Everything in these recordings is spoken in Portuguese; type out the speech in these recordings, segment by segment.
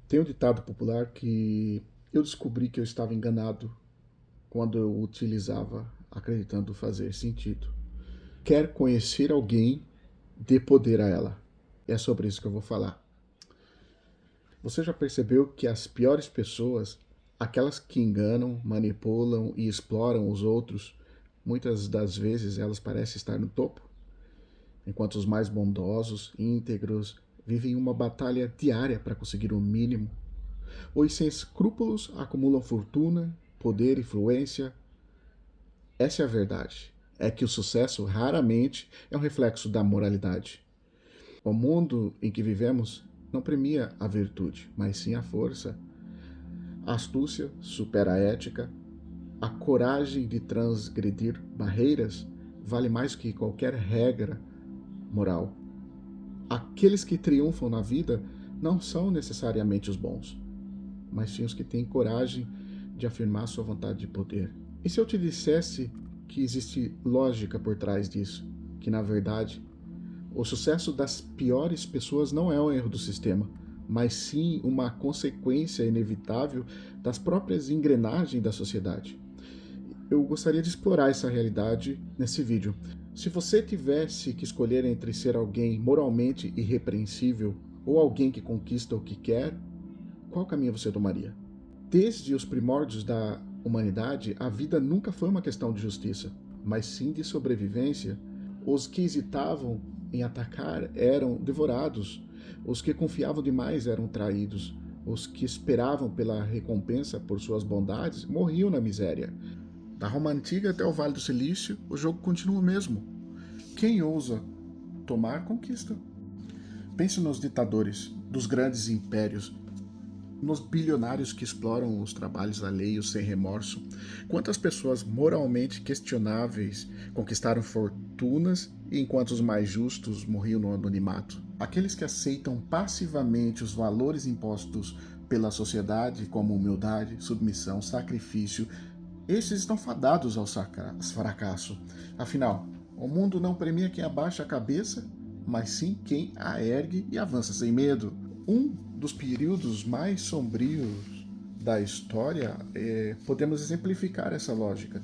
Tem um ditado popular que eu descobri que eu estava enganado quando eu utilizava acreditando fazer sentido. Quer conhecer alguém, dê poder a ela. É sobre isso que eu vou falar. Você já percebeu que as piores pessoas, aquelas que enganam, manipulam e exploram os outros, muitas das vezes elas parecem estar no topo? Enquanto os mais bondosos, íntegros, vivem uma batalha diária para conseguir o mínimo. Os sem escrúpulos acumulam fortuna, poder e influência. Essa é a verdade. É que o sucesso raramente é um reflexo da moralidade. O mundo em que vivemos não premia a virtude, mas sim a força. A astúcia supera a ética. A coragem de transgredir barreiras vale mais que qualquer regra moral. Aqueles que triunfam na vida não são necessariamente os bons, mas sim os que têm coragem de afirmar sua vontade de poder. E se eu te dissesse que existe lógica por trás disso? Que, na verdade, o sucesso das piores pessoas não é um erro do sistema, mas sim uma consequência inevitável das próprias engrenagens da sociedade. Eu gostaria de explorar essa realidade nesse vídeo. Se você tivesse que escolher entre ser alguém moralmente irrepreensível ou alguém que conquista o que quer, qual caminho você tomaria? Desde os primórdios da humanidade, a vida nunca foi uma questão de justiça, mas sim de sobrevivência. Os que hesitavam em atacar eram devorados, os que confiavam demais eram traídos, os que esperavam pela recompensa por suas bondades morriam na miséria. Da Roma Antiga até o Vale do Silício, o jogo continua o mesmo. Quem ousa tomar, conquista. Pense nos ditadores dos grandes impérios, nos bilionários que exploram os trabalhos alheios sem remorso. Quantas pessoas moralmente questionáveis conquistaram fortunas enquanto os mais justos morriam no anonimato? Aqueles que aceitam passivamente os valores impostos pela sociedade, como humildade, submissão, sacrifício, esses estão fadados ao fracasso. Afinal, o mundo não premia quem abaixa a cabeça, mas sim quem a ergue e avança sem medo. Um dos períodos mais sombrios da história, podemos exemplificar essa lógica.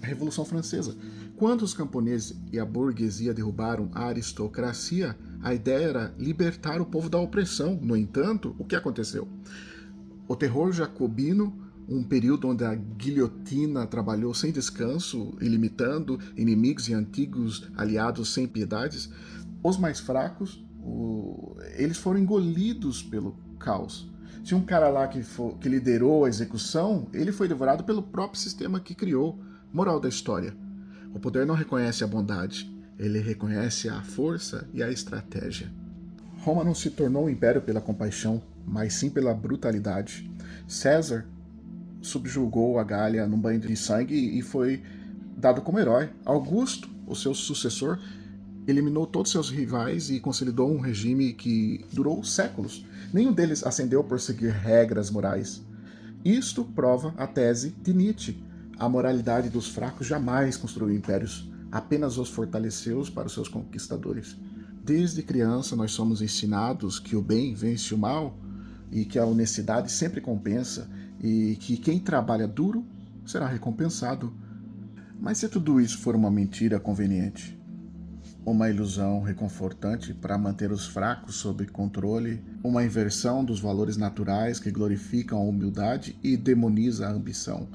A Revolução Francesa. Quando os camponeses e a burguesia derrubaram a aristocracia, a ideia era libertar o povo da opressão. No entanto, o que aconteceu? O terror jacobino, um período onde a guilhotina trabalhou sem descanso, ilimitando inimigos e antigos aliados sem piedades, os mais fracos, eles foram engolidos pelo caos. Tinha um cara lá que liderou a execução, ele foi devorado pelo próprio sistema que criou. Moral da história: o poder não reconhece a bondade, ele reconhece a força e a estratégia. Roma não se tornou um império pela compaixão, mas sim pela brutalidade. César subjugou a Gália num banho de sangue e foi dado como herói. Augusto, o seu sucessor, eliminou todos seus rivais e consolidou um regime que durou séculos. Nenhum deles ascendeu por seguir regras morais. Isto prova a tese de Nietzsche. A moralidade dos fracos jamais construiu impérios, apenas os fortaleceu para os seus conquistadores. Desde criança nós somos ensinados que o bem vence o mal e que a honestidade sempre compensa e que quem trabalha duro será recompensado. Mas se tudo isso for uma mentira conveniente, uma ilusão reconfortante para manter os fracos sob controle, uma inversão dos valores naturais que glorificam a humildade e demoniza a ambição,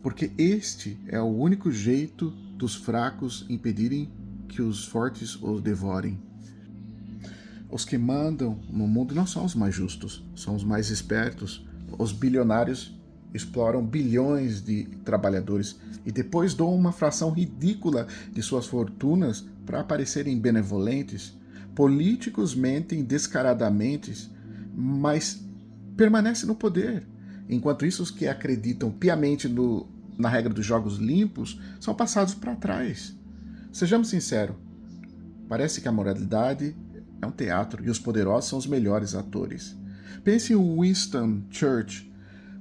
porque este é o único jeito dos fracos impedirem que os fortes os devorem. Os que mandam no mundo não são os mais justos, são os mais espertos. Os bilionários exploram bilhões de trabalhadores e depois doam uma fração ridícula de suas fortunas para parecerem benevolentes. Políticos mentem descaradamente, mas permanecem no poder. Enquanto isso, os que acreditam piamente na regra dos jogos limpos são passados para trás. Sejamos sinceros, parece que a moralidade é um teatro e os poderosos são os melhores atores. Pense em Winston Churchill,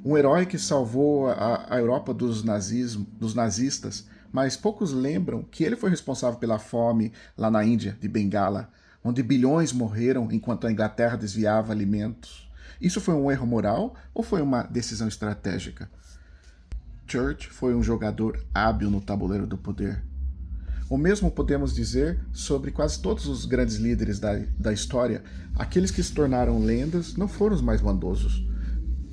um herói que salvou a Europa dos nazistas, mas poucos lembram que ele foi responsável pela fome lá na Índia, de Bengala, onde bilhões morreram enquanto a Inglaterra desviava alimentos. Isso foi um erro moral ou foi uma decisão estratégica? Church foi um jogador hábil no tabuleiro do poder. O mesmo podemos dizer sobre quase todos os grandes líderes da história. Aqueles que se tornaram lendas não foram os mais bondosos,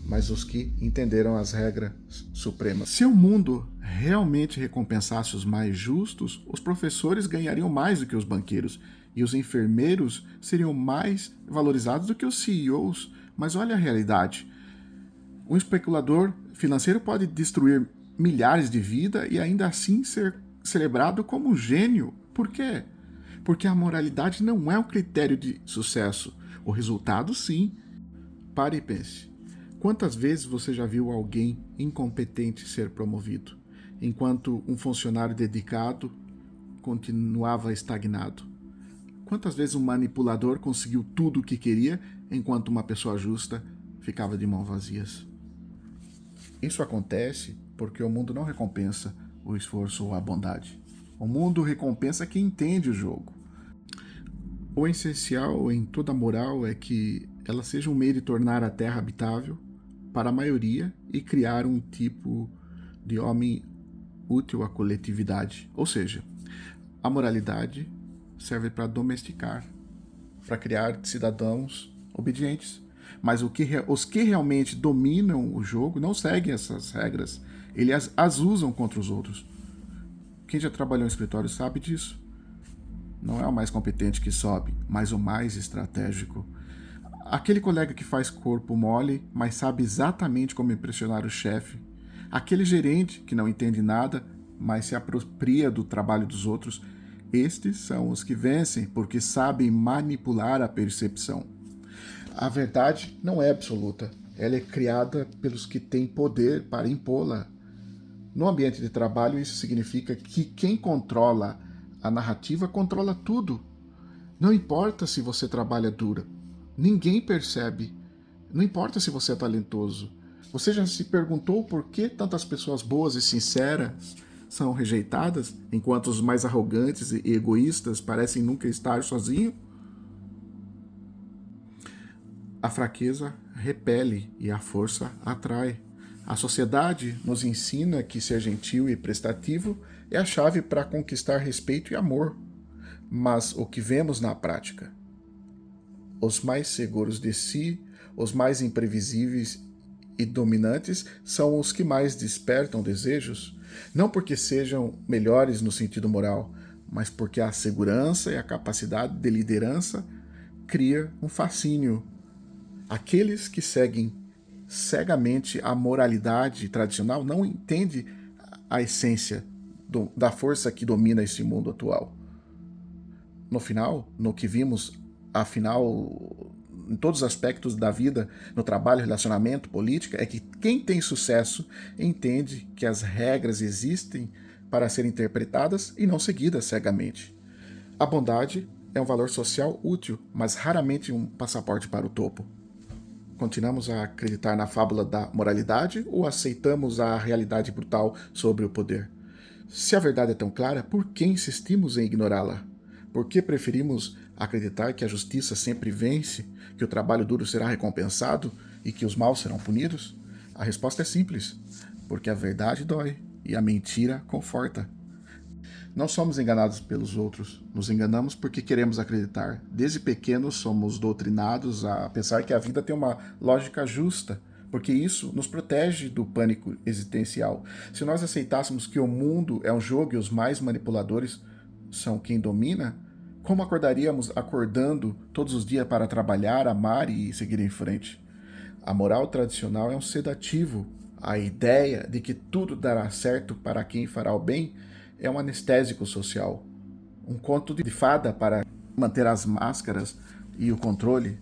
mas os que entenderam as regras supremas. Se o mundo realmente recompensasse os mais justos, os professores ganhariam mais do que os banqueiros e os enfermeiros seriam mais valorizados do que os CEOs. Mas olha a realidade. Um especulador financeiro pode destruir milhares de vidas e ainda assim ser celebrado como um gênio. Por quê? Porque a moralidade não é um critério de sucesso. O resultado, sim. Pare e pense. Quantas vezes você já viu alguém incompetente ser promovido, enquanto um funcionário dedicado continuava estagnado? Quantas vezes um manipulador conseguiu tudo o que queria, enquanto uma pessoa justa ficava de mãos vazias? Isso acontece porque o mundo não recompensa o esforço ou a bondade. O mundo recompensa quem entende o jogo. O essencial em toda moral é que ela seja um meio de tornar a Terra habitável para a maioria e criar um tipo de homem útil à coletividade. Ou seja, a moralidade serve para domesticar, para criar cidadãos obedientes. Mas os que realmente dominam o jogo não seguem essas regras. Eles as usam contra os outros. Quem já trabalhou em escritório sabe disso. Não é o mais competente que sobe, mas o mais estratégico. Aquele colega que faz corpo mole, mas sabe exatamente como impressionar o chefe. Aquele gerente que não entende nada, mas se apropria do trabalho dos outros. Estes são os que vencem porque sabem manipular a percepção. A verdade não é absoluta. Ela é criada pelos que têm poder para impô-la. No ambiente de trabalho, isso significa que quem controla a narrativa controla tudo. Não importa se você trabalha duro. Ninguém percebe. Não importa se você é talentoso. Você já se perguntou por que tantas pessoas boas e sinceras são rejeitadas, enquanto os mais arrogantes e egoístas parecem nunca estar sozinhos? A fraqueza repele e a força atrai. A sociedade nos ensina que ser gentil e prestativo é a chave para conquistar respeito e amor. Mas o que vemos na prática? Os mais seguros de si, os mais imprevisíveis e dominantes são os que mais despertam desejos, não porque sejam melhores no sentido moral, mas porque a segurança e a capacidade de liderança cria um fascínio. Aqueles que seguem cegamente a moralidade tradicional não entendem a essência da força que domina esse mundo atual. No final, no que vimos, afinal, em todos os aspectos da vida, no trabalho, relacionamento, política, é que quem tem sucesso entende que as regras existem para serem interpretadas e não seguidas cegamente. A bondade é um valor social útil, mas raramente um passaporte para o topo. Continuamos a acreditar na fábula da moralidade ou aceitamos a realidade brutal sobre o poder? Se a verdade é tão clara, por que insistimos em ignorá-la? Por que preferimos acreditar que a justiça sempre vence, que o trabalho duro será recompensado e que os maus serão punidos? A resposta é simples: porque a verdade dói e a mentira conforta. Não somos enganados pelos outros, nos enganamos porque queremos acreditar. Desde pequenos somos doutrinados a pensar que a vida tem uma lógica justa, porque isso nos protege do pânico existencial. Se nós aceitássemos que o mundo é um jogo e os mais manipuladores são quem domina, como acordaríamos acordando todos os dias para trabalhar, amar e seguir em frente? A moral tradicional é um sedativo. A ideia de que tudo dará certo para quem fará o bem é um anestésico social. Um conto de fada para manter as máscaras e o controle.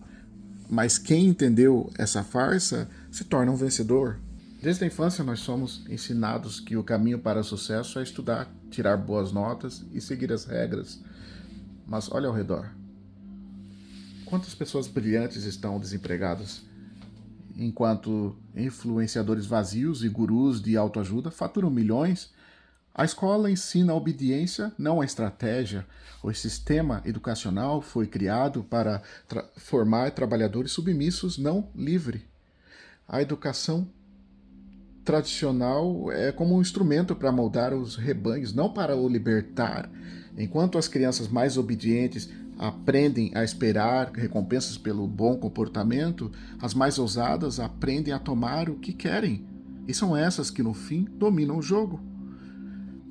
Mas quem entendeu essa farsa se torna um vencedor. Desde a infância nós somos ensinados que o caminho para o sucesso é estudar, tirar boas notas e seguir as regras. Mas olha ao redor. Quantas pessoas brilhantes estão desempregadas? Enquanto influenciadores vazios e gurus de autoajuda faturam milhões, A escola ensina a obediência, não a estratégia. O sistema educacional foi criado para formar trabalhadores submissos, não livre. A educação tradicional é como um instrumento para moldar os rebanhos, não para o libertar. Enquanto as crianças mais obedientes aprendem a esperar recompensas pelo bom comportamento, as mais ousadas aprendem a tomar o que querem. E são essas que, no fim, dominam o jogo.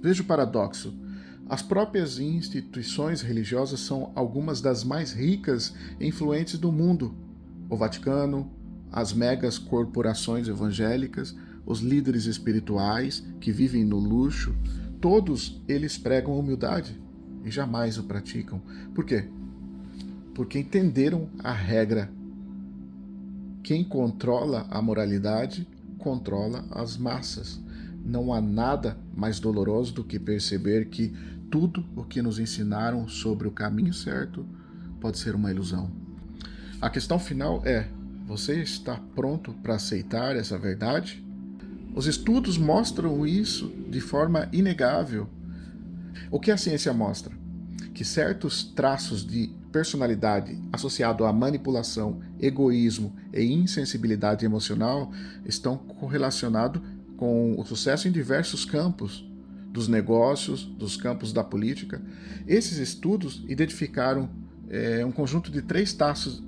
Veja o paradoxo. As próprias instituições religiosas são algumas das mais ricas e influentes do mundo. O Vaticano, as megas corporações evangélicas, os líderes espirituais que vivem no luxo, todos eles pregam a humildade e jamais o praticam. Por quê? Porque entenderam a regra. Quem controla a moralidade controla as massas. Não há nada mais doloroso do que perceber que tudo o que nos ensinaram sobre o caminho certo pode ser uma ilusão. A questão final é: você está pronto para aceitar essa verdade? Os estudos mostram isso de forma inegável. O que a ciência mostra? Que certos traços de personalidade associados à manipulação, egoísmo e insensibilidade emocional estão correlacionados com o sucesso em diversos campos, dos negócios, dos campos da política. Esses estudos identificaram um conjunto de 3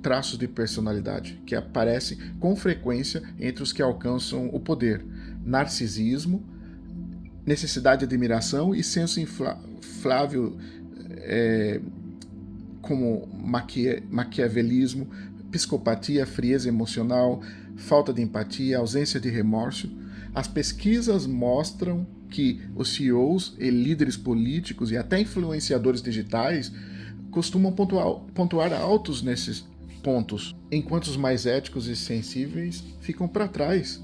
traços de personalidade que aparecem com frequência entre os que alcançam o poder: narcisismo, necessidade de admiração e senso inflável, como maquiavelismo, psicopatia, frieza emocional, falta de empatia, ausência de remorso. As pesquisas mostram que os CEOs e líderes políticos e até influenciadores digitais costumam pontuar altos nesses pontos, enquanto os mais éticos e sensíveis ficam para trás.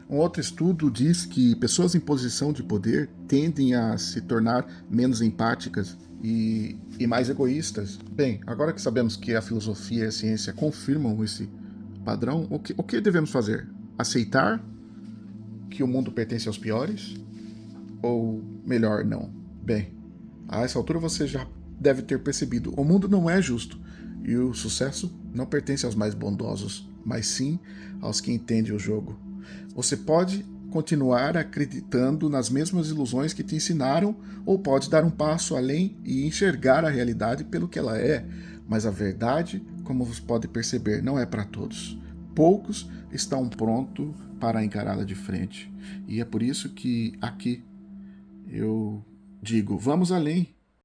Um outro estudo diz que pessoas em posição de poder tendem a se tornar menos empáticas e mais egoístas. Bem, agora que sabemos que a filosofia e a ciência confirmam esse padrão, o que devemos fazer? Aceitar que o mundo pertence aos piores? Ou melhor, não? Bem, a essa altura você já deve ter percebido: o mundo não é justo e o sucesso não pertence aos mais bondosos, mas sim aos que entendem o jogo. Você pode continuar acreditando nas mesmas ilusões que te ensinaram, ou pode dar um passo além e enxergar a realidade pelo que ela é. Mas a verdade, como você pode perceber, não é para todos. Poucos estão prontos para encará-la de frente. E é por isso que aqui eu digo: vamos além.